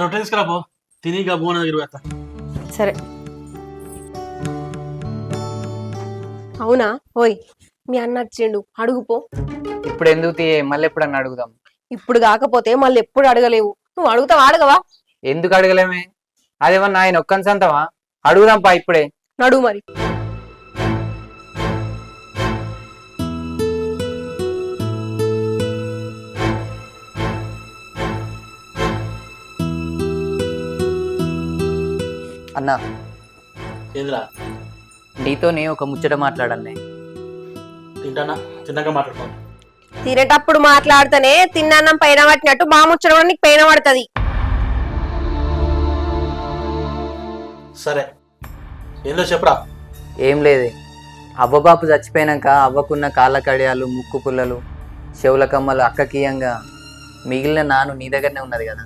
రొట్టె తీసుకురా పో తిని బోన దగ్గర పెడతా. సరే. అవునా ఓయ్ మీ అన్న వచ్చిండు అడుగుపో. ఇప్పుడు ఎందుకు తీయే, మళ్ళీ ఎప్పుడన్నా అడుగుదాం. ఇప్పుడు కాకపోతే మళ్ళీ ఎప్పుడు అడగలేవు. నువ్వు అడుగుతావా? అడగవా? ఎందుకు అడగలేమే, అదేమన్నా ఆయన ఒక్కని సంతమా? అడుగుదాం పా ఇప్పుడే. నడువు మరి. అన్నా ఏంద్రా? నీతోనే ఒక ముచ్చట మాట్లాడాలి. తింటానా? తిన్నాక మాట్లాడుకో. తినేటప్పుడు మాట్లాడితేనే తిన్నాన్నం పైన పట్టినట్టు మా ముచ్చట కూడా నీకు పైన పడుతుంది. సరే ఏందో చెప్పరా. ఏం లేదే, అవ్వబాపు చచ్చిపోయినాక అవ్వకున్న కాళ్ళ కడియాలు, ముక్కు పుల్లలు, చెవుల కమ్మలు అక్కకీయంగా మిగిలిన నాను నీ దగ్గరనే ఉన్నది కదా,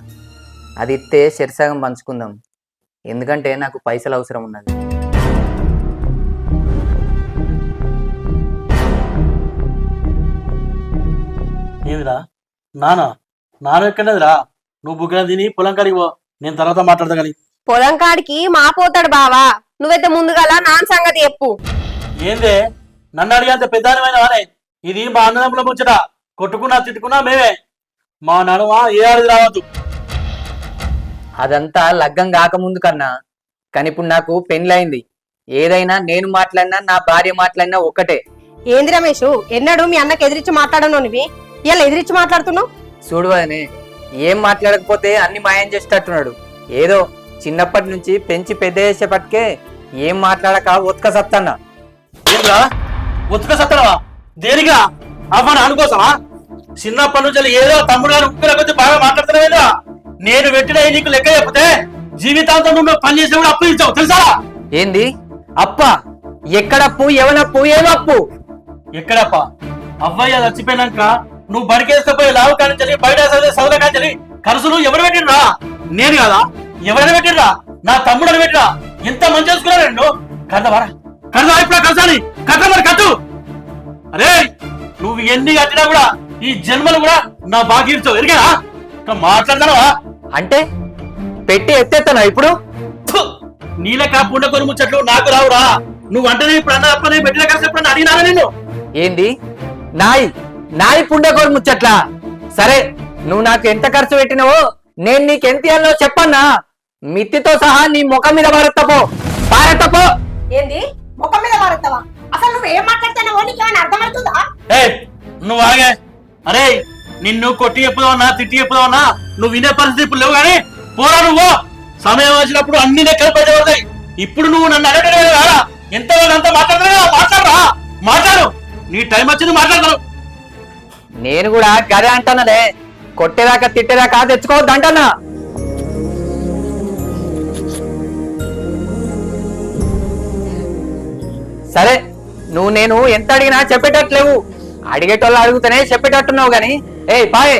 అది ఇస్తే చెరసగం పంచుకుందాం. ఎందుకంటే నాకు పైసలు అవసరం ఉన్నది. ఏందిరా? నాన్న ఎక్కడదిరా? నువ్వు బుగ్గన తిని పొలం కాడికి పో, నేను తర్వాత మాట్లాడతా. కానీ పొలం కాడికి మా పోతాడు బావా, నువ్వైతే ముందుగల నాన్న సంగతి చెప్పు. ఏందే నన్ను అడిగేంత పెద్దమైన వానే? ఇది మా అన్నదమ్ముల ముచ్చట. కొట్టుకున్నా తిట్టుకున్నా మేమే. మా నడుమ ఏ ఆడది రావద్దు. అదంతా లగ్గం కాకముందు కన్నా, కానీ ఇప్పుడు నాకు పెళ్ళయింది. ఏదైనా నేను మాట్లాడినా నా భార్య మాట్లాడినా ఒక్కటే. ఏంది రమేష్, ఎన్నడు మీ అన్నకి ఎదిరించి మాట్లాడను నువ్వు ఇలా ఎదిరించి మాట్లాడుతున్నావు? చూడవనే, ఏం మాట్లాడకపోతే అన్ని మాయం చేసేటట్టున్నాడు. ఏదో చిన్నప్పటి నుంచి పెంచి పెద్ద చేసేపటికే ఏం మాట్లాడక ఉతక సత్తన్నా. ఏంద్రా ఉతక సత్తనవా? దేనిగా? అవ్వని అనుకోసమా? చిన్నప్పటి నుంచి ఏదో తమ్ముడు గారు ఉప్పుల కొద్ది బాగా మాట్లాడుతున్నావేదా? నేను పెట్టిన నీకు లెక్క చెప్తే జీవితాంతం నువ్వు పని చేసిన కూడా అప్పు ఇచ్చావు తెలుసా? ఏంది అప్ప? ఎక్కడప్పు? ఎవనప్పు? ఏమప్పు? ఎక్కడప్ప? అవ్వయ్య చచ్చిపోయినాక నువ్వు బడికేసుకపోయి లావు కానించాలి, బయట సౌద కానించాలి. ఖర్చులు ఎవరు పెట్టినరా? నేను కదా. ఎవరైనా పెట్టినరా? నా తమ్ముడు పెట్టినా. ఎంత మంచి చేసుకున్నాడు రెండు. కడదావరా? కడదా ఇప్పుడు కలసాలి. కట్ట మరి కట్టు. అరే నువ్వు ఎన్ని కట్టినా కూడా ఈ జన్మలు కూడా నా బాగా ఇచ్చావు. ఎరిగా మాట్లాడతావా? అంటే పెట్టి ఎత్తేస్తానా ఇప్పుడు? నీళ్ళ పుండకొని ముచ్చట్లు నాకు రావురా. నువ్వు అంటే ఇప్పుడు అన్న తప్పని పెట్టిన కలిసి ఎప్పుడన్నా అడిగినారా నేను? ఏంది నాయి పుండకోరు ముచ్చట్లా? సరే, నువ్వు నాకు ఎంత ఖర్చు పెట్టినవో నేను నీకు ఎంత ఇయ్యాలో చెప్పన్నా. మిత్తితో సహా నీ ముఖం మీద పారెత్తపో. ఏంది ముఖం మీద పారెత్తావా? అసలు నువ్వు ఏం మాట్లాడుతున్నావో నీకు ఏమైనా అర్థమవుతుందా? నువ్వు ఆగే. అరే నిన్ను కొట్టి చెప్పుదామన్నా, తిట్టి చెప్పుదామన్నా నువ్వు వినే పరిస్థితి ఇప్పుడు లేవు. కానీ పోరా నువ్వు. సమయం వచ్చినప్పుడు అన్ని లెక్కలు పడతాయి. ఇప్పుడు నువ్వు నన్ను అడగడే కదా. ఎంత అంతా మాట్లాడరా? మాట్లాడు. నీ టైం వచ్చింది మాట్లాడతాను. నేను కూడా గదే అంటానలే, కొట్టేదాకా తిట్టేదాకా తెచ్చుకోవద్దు అంటానా. సరే, నువ్వు నేను ఎంత అడిగినా చెప్పేటట్లేవు. అడిగేటోళ్ళు అడుగుతానే చెప్పేటట్టున్నావు గాని. పాయే.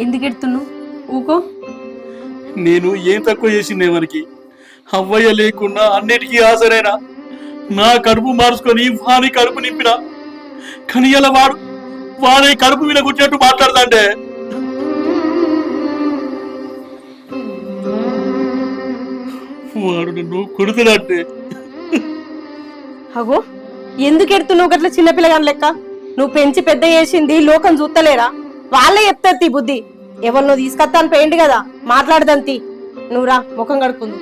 ఎందుకు ఎడుతున్నావు? ఊకో. నేను ఏం తక్కువ చేసిందే మనకి? అవ్వయ్య లేకుండా అన్నిటికీ ఆసరైనా నా కడుపు మార్చుకొని వాని కడుపు నింపినా. కానీ ఇలా వాడే కడుపు మీద కూర్చున్నట్టు మాట్లాడతాంటే వాడు నన్ను కొడుతున్నట్టే. అగో ఎందుకు ఎడుతున్నావు గట్ల చిన్నపిల్లగాని లెక్క? నువ్వు పెంచి పెద్ద చేసింది లోకం చూస్తలేరా? వాళ్ళే చెప్తారు తీ బుద్ధి. ఎవరినో తీసుకొస్తాను పోయింది కదా, మాట్లాడదంతి. నువ్వు రా, ముఖం కడుక్కుందు.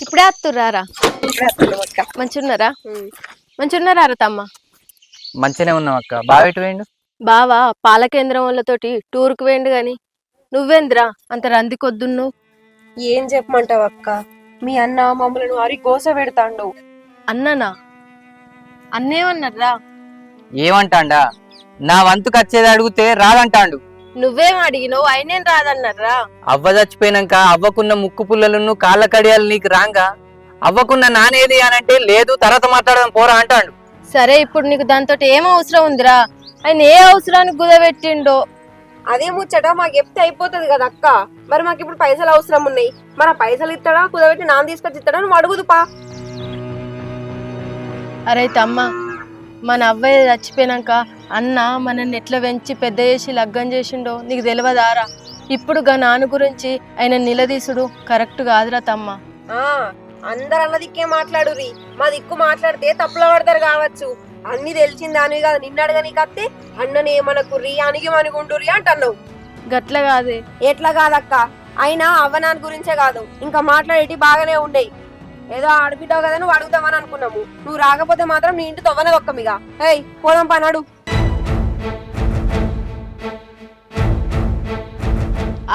ఇప్పుడే వస్తుర్రారా? మంచున్నారా? మంచున్నారా తమ్మ? మంచిగానే ఉన్నాం అక్క. బావ ఎటు పోయిండు? బావా పాల కేంద్రం వాళ్ళతోటి టూర్కి పోయిండు గాని నువ్వేంద్రా అంత రందికొద్దు నువ్వు? ఏం చెప్పమంటావు అక్క, మీ అన్న మమ్మల్ని వారి కోస పెడతాండు. అన్ననా? అన్నేమన్నారా? ఏమంటాండా? నా వంతుకు వచ్చేది అడిగితే రాదంటాండు. నువ్వేం అడిగినావు? అయినేం రాదన్నారా? అవ్వ చచ్చిపోయినాక అవ్వకున్న ముక్కు పుల్లలను కాళ్ళ కడియాలు నీకు రాంగా అవ్వకున్న నానేది అనంటే లేదు తర్వాత మాట్లాడదాం పోరా అంటాడు. సరే ఇప్పుడు నీకు దాంతో ఏం అవసరం ఉందిరా? ఆయన ఏ అవసరానికి కుదబెట్టిండో అదే ముచ్చట మాకు చెప్తే అయిపోతుంది కదా అక్క. మరి మాకు ఇప్పుడు పైసలు అవసరం ఉన్నాయి. మన పైసలు ఇస్తాడా కుదబెట్టి నాన్న తీసుకొచ్చి ఇస్తాడా నువ్వు అడుగుదుపా. అరే తమ్మ, మన అవ్వయ్య చచ్చిపోయినాక అన్న మనల్ని ఎట్లా పెంచి పెద్ద చేసి లగ్గం చేసిండో నీకు తెలియదారా? ఇప్పుడు గా నాన్న గురించి ఆయన నిలదీసుడు కరెక్ట్ కాదురా తమ్మ. అందరు అన్న దిక్కే మాట్లాడురి, మా దిక్కు మాట్లాడితే తప్పుల పడతారు కావచ్చు. అన్ని తెలిసింది దానివి కాదు, నిన్ను అడగని కత్తే అన్నని ఏమనుకుర్రి అనిగిమనుకుంటుర్రి అంటున్నావు. గట్ల కాదే. ఎట్లా కాదక్క, అయినా అవ్వనాన్ని గురించే కాదు ఇంకా మాట్లాడేటి బాగానే ఉండేవి. ఏదో ఆడబిడ్డావు కదా నువ్వు అడుగుతామని అనుకున్నాము. నువ్వు రాకపోతే మాత్రం నీ ఇంటి తవ్వనే ఒక్కమిగా. ఏయ్ పోదాం పనాడు.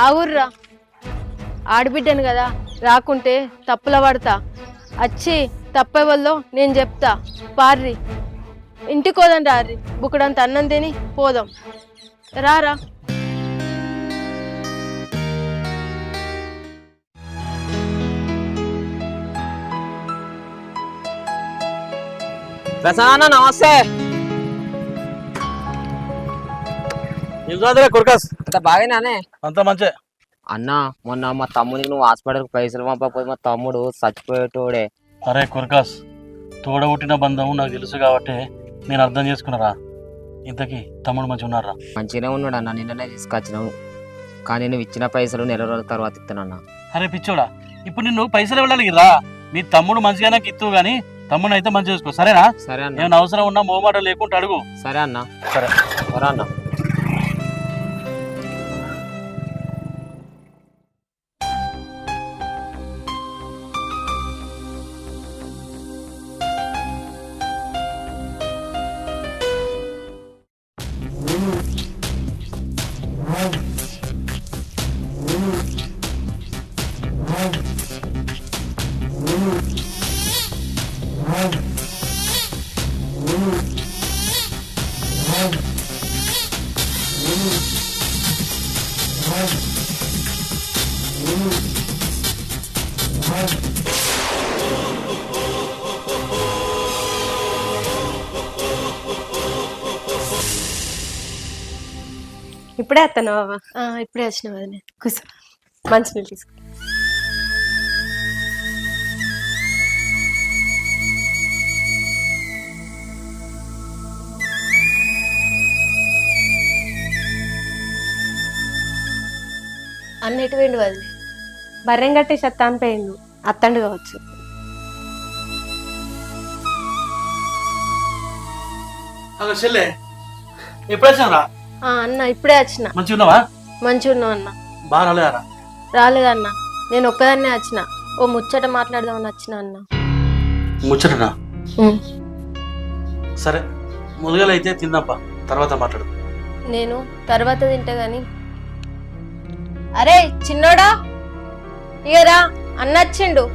ఆవుర్రా, ఆడబిడ్డను కదా, రాకుంటే తప్పుల పడతా. వచ్చి తప్పేవాళ్ళో నేను చెప్తా. పార్రి ఇంటికి పోదాం రారి, బుక్కడంత అన్నం తిని పోదాం. రారా. ప్రసన్న నమస్తే. కొరకాస్ అంత బాగానే అంత మంచి అన్న. మొన్న మా తమ్మునికి నువ్వు హాస్పిటల్ పైసలు పంపకపోతే మా తమ్ముడు చచ్చిపోయేటోడే. అరే కొరకాస్, తోడబుట్టిన బంధం నాకు తెలుసు కాబట్టి నేను అర్థం చేసుకున్నారా. ఇంతకీ తమ్ముడు మంచి ఉన్నారా? మంచిగానే ఉన్నాడు అన్న, నిన్ననే తీసుకొచ్చినావు. కానీ నువ్వు ఇచ్చిన పైసలు నెల రోజుల తర్వాత ఇస్తానన్నా. అరే పిచ్చోడా, ఇప్పుడు నిన్ను పైసలు ఇవ్వడానికి రా. మీ తమ్ముడు మంచిగానే ఇత్తు గాని తమ్ముడు అయితే మంచి చేసుకో, సరేనా? సరే అన్న. ఏమైనా అవసరం ఉన్నా మోమాట లేకుండా అడుగు. సరే అన్న. సరే సరే అన్న. ఇప్పుడే వస్తాను బాబా. ఇప్పుడే వచ్చిన వదిలే. కూర్చో, మంచి నీళ్ళు తీసుకో. అన్నట్టు వెండు వదిలే. బర్రెం కట్టి చెత్తాను పోయిండు, అత్తండు కావచ్చు. చెల్లె ఎప్పుడు వచ్చారా? అన్న ఇప్పుడే వచ్చిన. మంచిగా ఉన్నావా? మంచిగా ఉన్నావు అన్న. బాగా రాలేదారా? రాలేదన్న, నేను ఒక్కదాన్నే వచ్చిన. ఓ ముచ్చట మాట్లాడదామని వచ్చిన అన్న. ముచ్చటనా? సరే ములుగలు అయితే తిందాంపా, తర్వాత మాట్లాడు. నేను తర్వాత తింటా గాని. అరే చిన్నోడా, ఇగరా అన్న వచ్చిండు.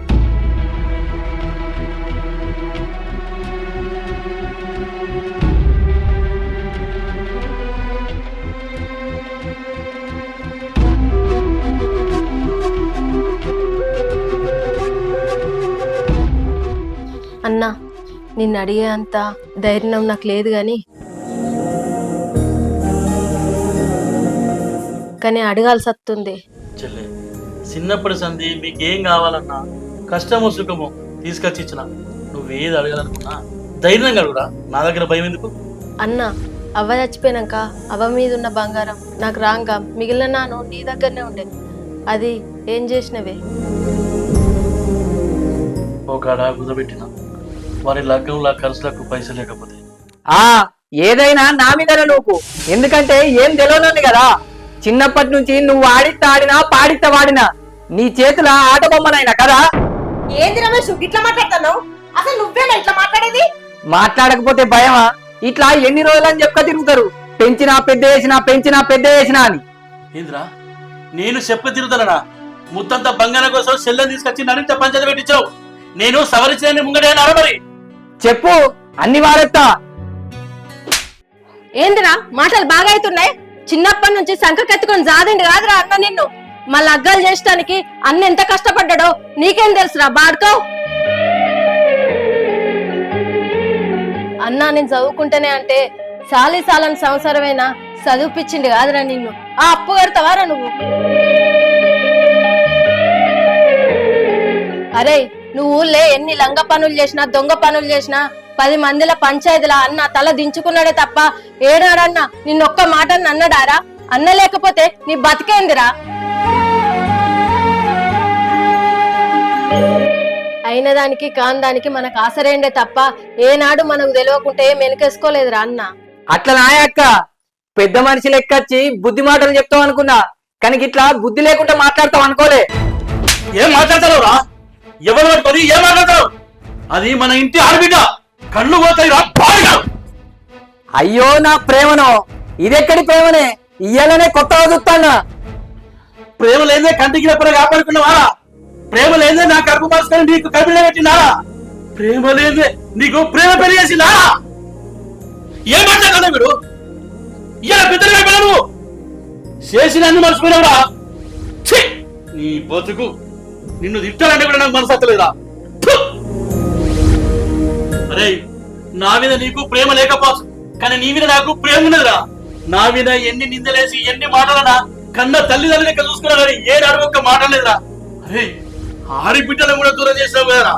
నిన్ను అడిగే అంత ధైర్యం నాకు లేదు కానీ అడగాల్సి వస్తుంది. చెల్లె చిన్నప్పటి సంధి మీకేం కావాలన్నా కష్టమో సుఖమో తీసుకొచ్చి ఇచ్చిన నువ్వేది అడగాలనుకున్నా ధైర్యంగా అడుగురా, నా దగ్గర భయం ఎందుకు? అన్న అవ్వ చచ్చిపోయినాక అవ్వ మీద ఉన్న బంగారం నాకు రాంగా మిగిలిన నాను నీ దగ్గరనే ఉండేది. అది ఏం చేసినవే? ఒకడ కుదబెట్టిన వారి లగ్గంలా ఖర్చులకు పైసలు లేకపోతే ఆ ఏదైనా నా మీదనే నువ్వు, ఎందుకంటే ఏం తెలియనుంది కదా. చిన్నప్పటి నుంచి నువ్వు ఆడితే ఆడినా పాడితే వాడినా నీ చేతుల ఆట బొమ్మనైనా కదా. ఏంది రమేష్ ఇట్లా మాట్లాడుతున్నావు? అసలు నువ్వేనా ఇట్లా మాట్లాడేది? మాట్లాడకపోతే భయమా? ఇట్లా ఎన్ని రోజులని చెప్పుక తిరుగుతారు, పెంచినా పెద్ద చేసినా పెంచినా పెద్ద చేసినా అని. ఏంద్రా నేను చెప్ప తిరుగుతానా? ముత్తంతా బంగారం కోసం సెల్లని తీసుకొచ్చి నన్ను పంచాయతీ పెట్టించావు. నేను సవరించిన ముంగడే మరి చెప్పు, అన్ని వారెత్తా. ఏందిరా మాటలు బాగా అవుతున్నాయి? చిన్నప్పటి నుంచి సంకకెత్తుకొని జాదిండి కాదురా అన్న నిన్ను. మళ్ళీ అగ్గాలు చేయడానికి అన్న ఎంత కష్టపడ్డాడో నీకేం తెలుసురా బాడుకో. అన్నా నేను చదువుకుంటేనే అంటే సాలిసాలని సంవత్సరమైనా చదువుపిచ్చింది కాదురా నిన్ను. ఆ అప్పు కడతావారా నువ్వు? అరే నువ్వు ఊళ్ళే ఎన్ని లంగ పనులు చేసినా దొంగ పనులు చేసినా 10 మందిల పంచాయతీల అన్న తల దించుకున్నాడే తప్ప ఏడాడన్నా నిన్నొక్క మాట అన్నడారా? అన్న లేకపోతే నీ బతికేందిరా? అయిన దానికి కాని దానికి మనకు ఆసరేండే తప్ప ఏనాడు మనకు తెలియకుంటే మెనకేసుకోలేదురా అన్న. అట్లా నాయక్క పెద్ద మనిషి లెక్కచ్చి బుద్ధి మాటలు చెప్తావు అనుకున్నా, కానీ ఇట్లా బుద్ధి లేకుండా మాట్లాడతావు అనుకోలే. ఏం మాట్లాడతావు రా? ఎవరు పట్టుకొని ఏం మాట్లాడతావు? అది మన ఇంటి ఆడబిడ్డ, కళ్ళు పోతాయి రా. అయ్యో నా ప్రేమను, ఇదెక్కడి ప్రేమనే? ఇయ్యాలనే కొత్తగా చూస్తానా. ప్రేమ లేదే కంటికి రెప్పగా కాపాడుకున్నావా? ప్రేమ లేదే నా కడుపు మార్చుకొని నీకు కడుపులో పెట్టినా? ప్రేమ లేదే నీకు ప్రేమ పెళ్లి చేసిందా? ఏం మాట్లాడతావు మీరు? ఇలా పెద్దగా పిల్లలు చేసిన అన్ని మర్చిపోయినావురా. నీ బతుకు నిన్ను తిట్టాలంటే కూడా నాకు మనసు అత్తలేదా? అరే నా మీద నీకు ప్రేమ లేకపోవచ్చు, కానీ నీ మీద నాకు ప్రేమ ఉన్నదిరా. నా మీద ఎన్ని నిందలేసి ఎన్ని మాటలన్నా కన్న తల్లిదండ్రులు లెక్క చూసుకున్నా కానీ ఏ నాడు ఒక్క మాట లేదురా. అరే ఆడిబిడ్డను కూడా దూరం చేసావు కదరా.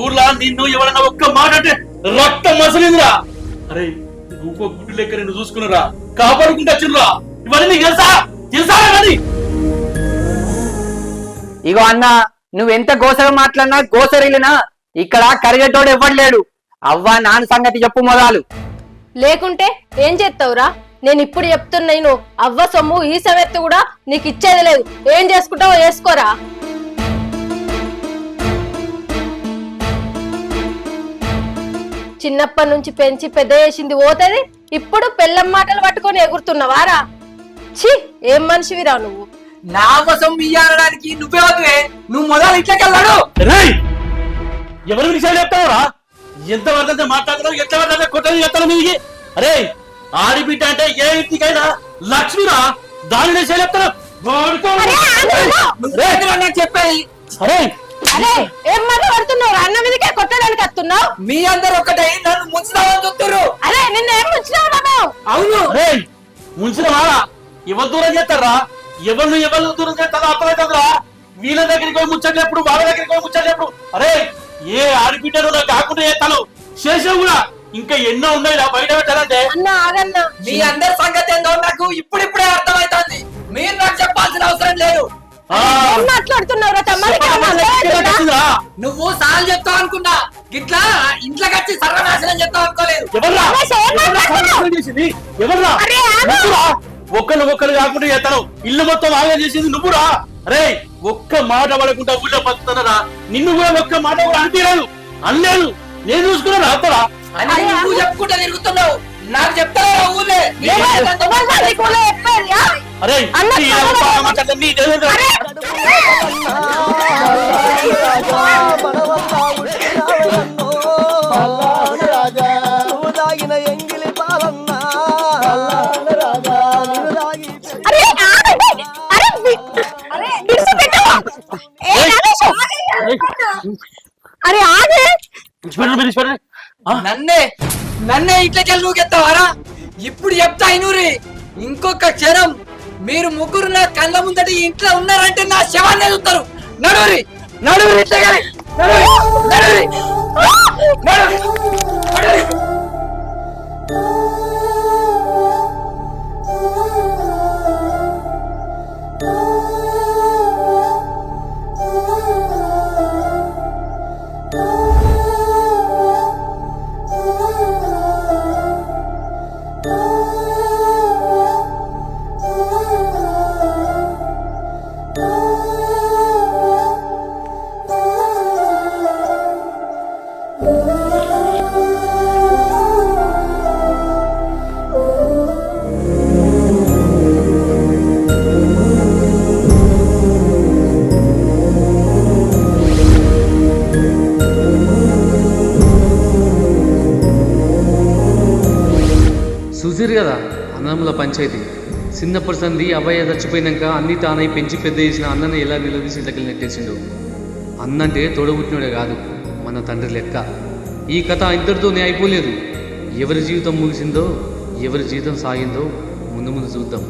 ఊర్లో నిన్ను ఎవరన్నా ఒక్క మాట అంటే రక్తం మసలిందిరా. అరే ఇంకో గుడ్డు లెక్క నిన్ను చూసుకున్నారా, కాపాడుకుంటూ వచ్చిండ్రా. ఇవన్నీ నీకు తెలుసా? తెలుసా? కానీ ఇగో అన్న, నువ్వెంత గోసగా మాట్లాడినా గోసరిల్లినా ఇక్కడ కరిగేటోడు ఎవ్వడలేడు. అవ్వా నాన్న సంగతి చెప్పు మొదలు. లేకుంటే ఏం చేస్తావురా? నేను ఇప్పుడు చెప్తున్నా, నేను అవ్వ సొమ్ము ఈ సమెత్తు కూడా నీకు ఇచ్చేది లేదు. ఏం చేసుకుంటావో వేసుకోరా. చిన్నప్పటి నుంచి పెంచి పెద్ద చేసింది పోతుంది, ఇప్పుడు పెళ్ళం మాటలు పట్టుకొని ఎగురుతున్నావారా? ఛీ ఏం మనిషివిరా నువ్వు. నా కోసం ఇయ్యడానికి నువ్వే వద్దువే, నువ్వు మొదలు ఇట్లకెళ్ళాడు. ఎవరి విషయాలు చెప్తావురా? ఎంత వరద మాట్లాడతావు, ఎంత వరద కొట్టని చెప్తాను మీకి. అరే ఆడిబిడ్డ అంటే ఏ ఇంటికైనా లక్ష్మిరా, దానినే చెప్తాను. చెప్పేది అరే అరే ఏం మాట్లాడుతున్నావు? అన్న మీదకే కొట్టడానికి వస్తున్నావు? మీ అందరు ఒకటే నన్ను ముంచుదామని చూస్తున్నారు. అరే నిన్న ఏం ముంచినావు? అవును అరే ముంచిన వారా ఎవరు దూరం చేస్తారా? ఎవరు దూరం చేస్తారో అర్థమవుతుందిరా. వీళ్ళ దగ్గరికి పోయి ముచ్చట్లేప్పుడు, వాళ్ళ దగ్గరికి పోయి ముచ్చట్లేప్పుడు. అరే ఏ ఆడిబిడ్డను నాకు కాకుండా చేస్తాను చేసావు కూడా. ఇంకా ఎన్నో ఉన్నాయి బయట పెట్టాలంటే. అన్న ఆగన్నా, మీ అందరి సంగతి ఏందో నాకు ఇప్పుడిప్పుడే అర్థమవుతుంది. మీరు నాకు చెప్పాల్సిన అవసరం లేదు. ఏం మాట్లాడుతున్నావురా? నువ్వు సాల్ చెప్తావు అనుకున్నా, గిట్లా ఇంట్లోకి వచ్చి సర్వనాశనం చెప్తావు అనుకోలేదు. ఎవర్రా ఒక్కరు కాకుండా చేస్తాను. ఇల్లు మొత్తం ఆగా చేసింది నువ్వురా. అరే ఒక్క మాట పడకుండా ఊళ్ళో బతుకుతున్నారా? నిన్ను కూడా ఒక్క మాట కూడా అనిపించలేదు, అనలేదు. నేను చూసుకున్నాను అత్తరా అని నువ్వు చెప్పుకుంటా తిరుగుతున్నావు. నాకు చెప్తావు ఊళ్ళే. అరే అరే ఆగే నన్నే ఇట్లకెళ్ళి నువ్వుకెత్తావారా? ఇప్పుడు చెప్తా ఇనూరి, ఇంకొక క్షణం మీరు ముగ్గురు నా కళ్ళ ముందట ఈ ఇంట్లో ఉన్నారంటే నా శవాన్ని చూస్తారు. నడురి నడురి ఇట్లకెళ్ళి, నడురి, నడురి, నడురి. చూసిరు కదా అన్నముల పంచాయతీ. చిన్నప్పటి సంది అవ్వయ్య చచ్చిపోయినాక అన్ని తానై పెంచి పెద్ద చేసిన అన్నని ఎలా నిలదీసి ఇంతకలి నెట్టేసిండు. అన్నంటే తోడబుట్టినోడే కాదు, మన తండ్రి లెక్క. ఈ కథ ఇద్దరితోనే అయిపోలేదు. ఎవరి జీవితం ముగిసిందో, ఎవరి జీవితం సాగిందో ముందు ముందు చూద్దాం.